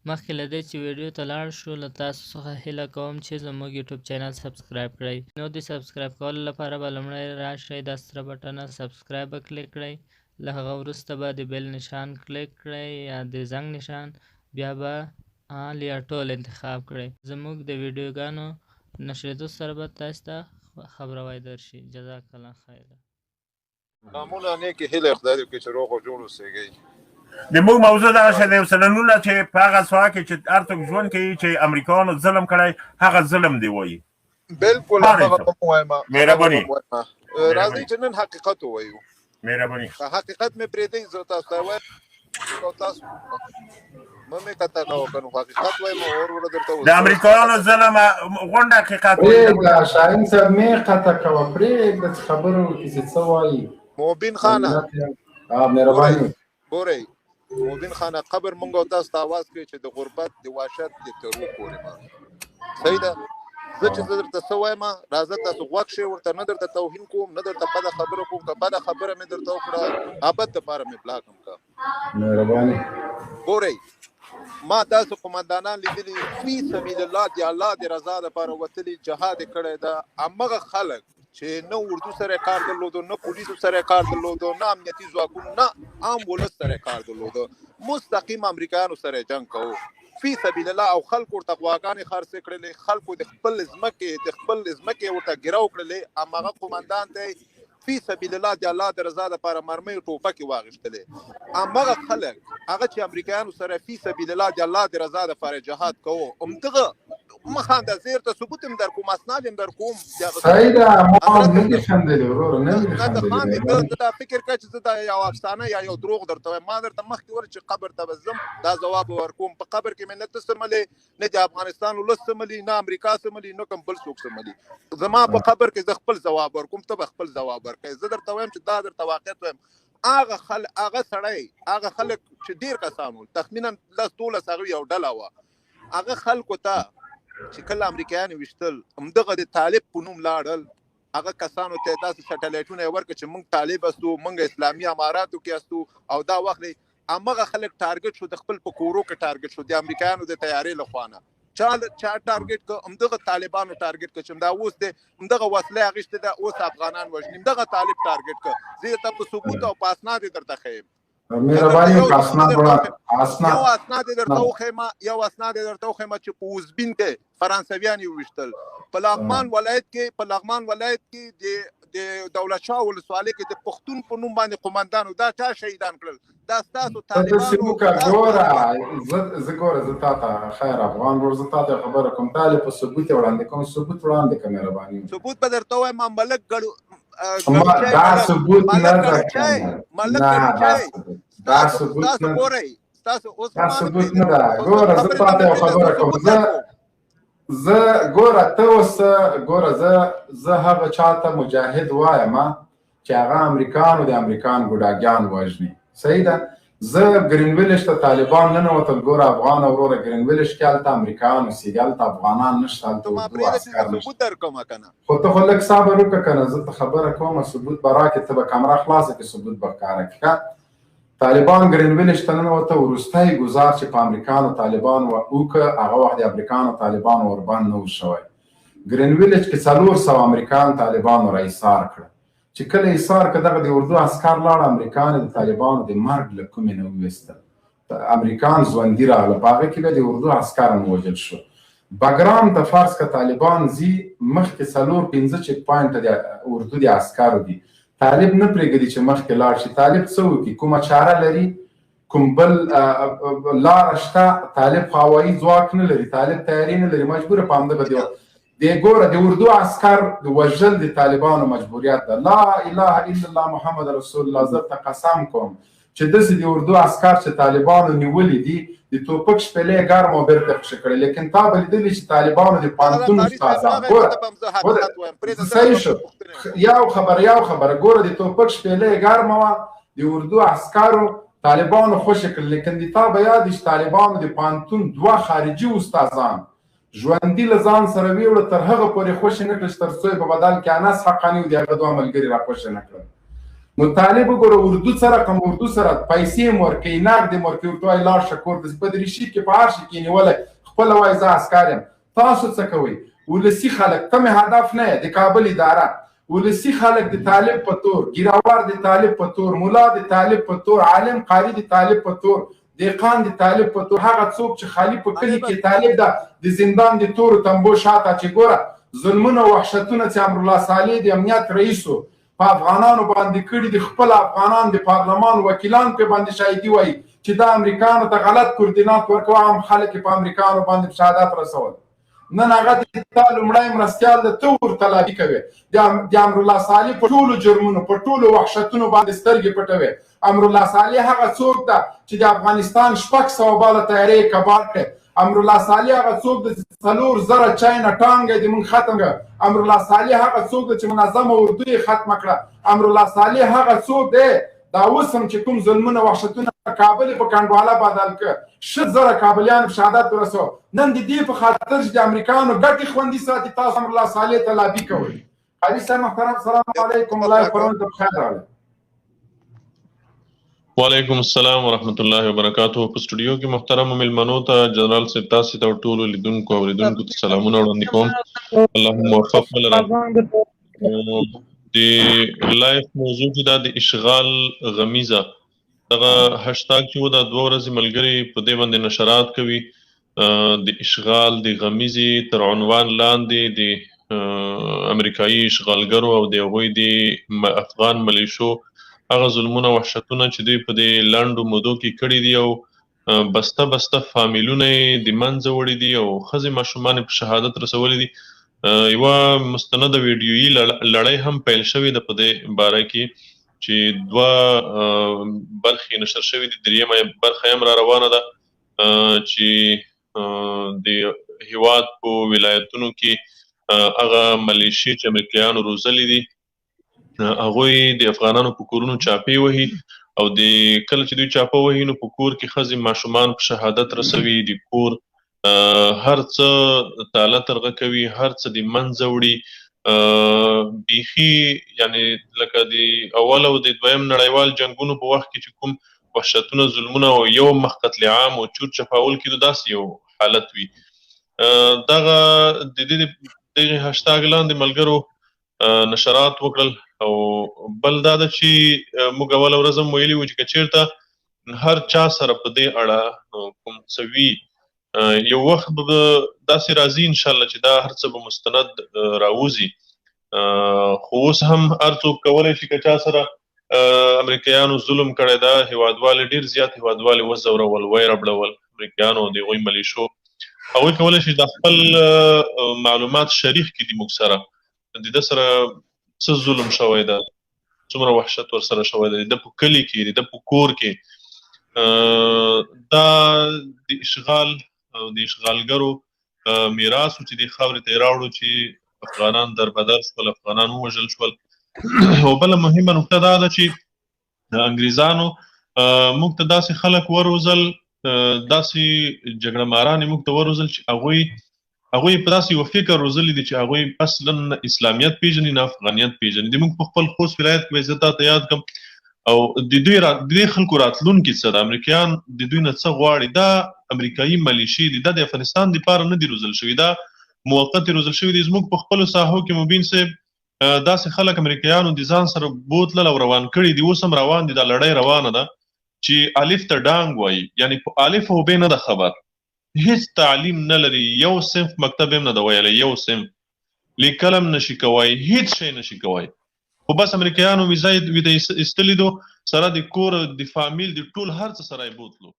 مخکې له دې چې ویډیو ته لاړ شو له تاسو څخه هیله کوم چې زموږ یوټیوب چینل سبسکرایب کړئ. نو د سبسکرایب کولو لپاره به لومړی راشئ دا سره بټنه سبسکرایب به کلیک کړئ. له هغه وروسته به د بیل نشان کلیک کړئ یا د زنګ نشان، بیا به آل یا ټول انتخاب کړئ. زموږ د ویډیوګانو نشریدو سره به تاسو ته خبروای درشي. جزاک الله خیره. معمولا نیکې هیلې خدای دې وکړي چې روغ او جوړ اوسېږئ. د موږ موضوع دغه شی دی سلنونه چې په هغه سواه کې چې هر څوک ژوند کوي چې امریکایانو ظلم کړی هغه ظلم دی وایي. بالکل هغه به مو وایم. مهرباني راځئ چې نن حقیقت ووایو. مهرباني حقیقت مې پرېږدئ زه تاسو ته وایم او تاسو مې کته کوو که نو حقیقت وایم اور درته د امریکایانو ظلم غونډ حقیقت پرېږده شاهین صاحب مې قطع کوه پرېږده چې خبره وکړي چې څه وایي. مبین خانه مهرباني ګورئ مبین خانه قبر مونږ او تاسو ته آواز کوي چې د غربت د وحشت د ترو پورې ما صحیح ده. زه چې زه درته څه وایم راځه تاسو غوږ شئ ورته نه درته توهین کوم نه درته بده خبره کوم که بده خبره مې درته وکړه ابد دپاره مې بلاک هم که مهرباني. ګورئ ما داسې قمندانان لیدلي فی سبیل الله د الله د رضا دپاره وتلي جهاد یې کړی ده. همغه خلک چې نه اردو سره کار درلودو نه پولیسو سره کار درلودو نه امنیتي ځواکونو نه عام ولس سره کار درلودو مستقیم امریکایانو سره جنګ کوو فی سبیل الله او خلکو ورته غواګانې خرڅې کړلې خلکو د خپل ځمکې ورته ګیرو کړلې همغه قمندان ته فی سبیل الله د الله د رضا دپاره مرمۍ ټوپکې واغېښتلې همغه خلک هغه چې امریکایانو سره فی سبیل الله د الله د رضا دپاره جهاد کوو همدغه مخانده زه درته ثبوت هم در کوم اسناد هم در کوم صحیح ده ما نه دي خندلې وروره نه دي خندلې ته دا فکر کوه چې زه دا یو افسانه یا یو دروغ درته وایم. ما درته مخکې وویل چې قبر ته به ځم دا ځواب ورکوم. په قبر کې مې نه ته څملې نه د افغانستان ولس څملي نه امریکا څملي نه کوم بل څوک څملي. زما په قبر کې زه خپل ځواب ورکوم ته به خپل ځواب ورکوې. زه درته وایم چې دا درته واقعیت وایم. هغه سړی هغه خلک چې ډېر کسان وو تخمینا 10-12 هغوی یو ډله وه هغه خلکو ته چې کله امریکایان ویشتل همدغه د طالب په نوم لاړل هغه کسانو ته داسې سټلایټونه یې ورکړه چې موږ طالب استو موږ اسلامي اماراتو کې استو او دا وخت همغه خلک ټارګټ شو د خپل په کورو کې ټارګټ شو د امریکایانو د تیارې له خوا نه چا ټارګټ که همدغه طالبانو ټارګټ که چې همدا اوس دی همدغه وسلې اخیستې ده اوس افغانان وژني همدغه طالب ټارګټ که زه ته په ثبوت او په اسناد یې درته ښیم. مهرباني یو اسناد درته وښیم چې په اوزبین کې فرانسویان یې وویشتل په لغمان ولایت کې د دولت شاه ولسوالۍ کې د پښتون په نوم باندې قمندانو دا چا شهیدان کړل دا ستاسو طالبانو. زه تا ته خیر افغان ورور زه تا ته خبره کوم طالب په ثبوت وړاندې کوم ثبوت وړاندې کوم مهرباني ثبوت به درته وایم ملک ګړو دا ثبوت نه ده دا ثبوت نه ده ګوره زه تا ته خبره کوم زه ګوره ته اوس ګوره زه هغه چاته مجاهد وایم چې هغه امریکان د امریکان ګوډاګیان وژني صحیح ده. زه ګرینویلش ته طالبان ننوتل ګوره افغان وروره ګرینویلش کې هلته امریکایان اوسېږي هلته افغانان نشته هلته اردو عسکر نشته خو ته خو لږ صبر وکړه که نه زه ته خبره کوم ثبوت به راکړې ته به کمره خلاصه کړې ثبوت به ښکاره کړې. طالبان ګرینویلش ته ننوته وروستی ګزار چې په امریکانو طالبان وکړه هغه وخت د امریکانو طالبانو ورباند نه و شوی. ګرینویلش کې 400 امریکان طالبانو را ایثار کړه چې کله ایثار که دغه د اردو عسکر لاړه امریکان د طالبانو د مرګ له کومې نه وویستل امریکان ژوندي راغله په هغه کې بیا د اردو عسکر هم ووژل شو. بګرام ته فرض که طالبان ځي مخکې 4-5 چیک پوینټه د اردو د عسکرو دي طالب نه پرېږدي چې مخکې لاړ شي. طالب څه وکړي کومه چاره لري کوم بل لاره شته طالب هوایي ځواک نه لري طالب تیاري نه لري مجبوره په همدغه دی ګوره د اردو عسکر د وژل د طالبانو مجبوریت ده. لا اله الا الله محمد رسول الله زه ته قسم کوم چې داسې د اردو عسکر چې طالبانو نیولي دي د توپک شپېلې ګرمه بیرته خوشې کړې لیکن تا به لیدلي چې طالبانو د پوهنتون استادان صحیح شو یو خبره ګوره د توپک شپېلې ګرمه وه د اردو عسکرو طالبانو خوشې کړل لیکن د تا به یاد چې طالبانو د پوهنتون 2 خارجي استادان ژوندي له ځان سره ویوړه تر هغه پورې خوشې نه کړل چې تر څو یې په بدل کې انس حقاني او د هغه 2 ملګري را خوشې نه کړل. نو طالب وګوره اردو سره کوم اردو سره پیسې هم ورکوي نقد هم ورکوي ورته وایي لاړ شه کور ته په دریشي کې په هر شي کې نیولی خپله وایي زه عسکر یم تاسو څه کوئ ولسي خلک ته مې هدف نه یې د کابل اداره ولسي خلک د طالب په تور ګیراوار د طالب په تور ملا د طالب په تور عالم قاري د طالب په تور دهقان د طالب په تور هغه څوک چې خالي په کلي کې طالب ده د زندان د تورو تنبو شاته چې ګوره ظلمونه او وحشتونه چې امرالله صالح د امنیت رئیسو په افغانانو باندې کړي د خپل افغانان د پارلمان وکیلان په باندې شاهدي وایي چې دا امریکانو ته غلط کوردینات ورکوه عام خلک په امریکانو باندې شهادت رسول نن هغه د تا لومړی مرستیال د ته ورتلافي کوي د امرالله صالح په ټولو جرمونو په ټولو وحشتونو باندې سترګې پټوي امرالله صالح هغه څوک ده چې د افغانستان 600 باله تیارې کباړ کړي امرالله صالح هغه څوک ده چې 4,000 چاینه ټانګه د مونږ ختم کړه امرالله صالح هغه څوک ده چې منظمه اردو یې ختمه کړه امرالله صالح هغه څوک دی دا اوس هم چې کوم ظلمونه وحشتونه کابل په کنډواله بدل کړ 6,000 کابلیان په شهادت ورسو نن د دې په خاطر چې د امریکانو ګټې خوندي ساتي تاسو امرالله صالح ته لابي کوئ قاري صاحب محترم سلام علیکم الله پرون ته بخیر راغلی وعلیکم السلام ورحمۃ اللہ وبرکاتہ په سټوډیو کې محترم ملمنو ته جنرال صاحب تاسو ته ټول لیدونکو او اوریدونکو ته سلامونه وړاندې کوم الله موفق ولرم د لایف موضوع دا د اشغال غمیزه دغه هاشټاګ چې و دا 2 ورځې ملګري په دې باندې نشرات کوي د اشغال د غمیزې تر عنوان لاندې د امریکایي اشغالګرو او د هغوی د افغان ملیشو هغه ظلمونه وحشتونه چې دوی په دې لنډو مودو کې کړي دي او بسته فامیلونه یې د منځه وړي دي او ښځې ماشومان په شهادت رسولي دي یوه مستنده ویډیویي لړۍ هم پیل شوې ده په دې باره کې چې 2 برخې نشر شوې دي دریمه برخه هم را روانه ده چې د هیواد په ولایتونو کې هغه ملیشې چې امریکایانو روزلي دي هغوی د افغانانو په کورونو چاپې وهي او د کله چې دوی چاپه وهي نو په کور کې ښځې ماشومان په شهادت رسوي د کور هر څه تاله ترغه کوي هر څه د منځه وړي بیخي یعنی لکه د اول او د دویم نړیوال جنګونو په وخت کې چې کوم وحشتونه ظلمونه او یو مخ قتل عام او چور چپاول کېدو داسې یو حالت وي دغه د دې هاشټاګ لاندې ملګرو نشرات وکړل او بل دا ده چې موږ اوله ورځ هم ویلي وو چې که چېرته هر چا سره په دې اړه کوم څه وي یو وخت به داسې راځي انشاءالله چې دا هر څه به مستند راوځي خو اوس هم هر څوک کولی شي که چا سره امریکایانو ظلم کړی دا هیوادوالې ډېر زیات هیوادوالې وځورول ویې ربړول امریکایانو د هغوی ملیشو هغوی کولی شي دا خپل معلومات شریک کړي دي موږ سره د ده سره څه ظلم شوی ده څومره وحشت ورسره شوی ده د ده په کلي کې د ده په کور کې دا د اشغال او د اشغالګرو میراث چې د خاورې ته یې راوړو چې افغانان دربدر شول افغانان ووژل شول او بله مهمه نقطه دا ده چې انګریزانو موږ ته داسې خلک وروزل داسې جګړه ماران یې موږ ته وروزل چې هغوی په داسې یو فکر روزلي دي چې هغوی اصلا نه اسلامیت پیژني نه افغانیت پیژني د موږ په خپل خوست ولایت کې زه تاته یاد کړم او د دې خلکو راتلونکي څه ده امریکایان د دوی نه څه غواړي دا امریکایي ملیشې دي دا د افغانستان دپاره نه دي روزل شوي دا موقتې روزل شوي دي زموږ په خپلو ساحو کې مبین صاحب داسې خلک امریکایانو د ځان سره بوتلل او روان کړي دي اوس هم روان دي دا لړۍ روانه ده چې الف ته ډانګ وایي یعنی په الف او ب نه ده خبر هیڅ تعلیم نه لري یو صنف مکتب هم نه ده ویلی یو صنف لیکل هم نشي کوی هیڅ شی نشي کوی خو بس امریکایانو ویزه ایستلي دو سره د کور د فامیل د ټول هر څه سره یې بوتلو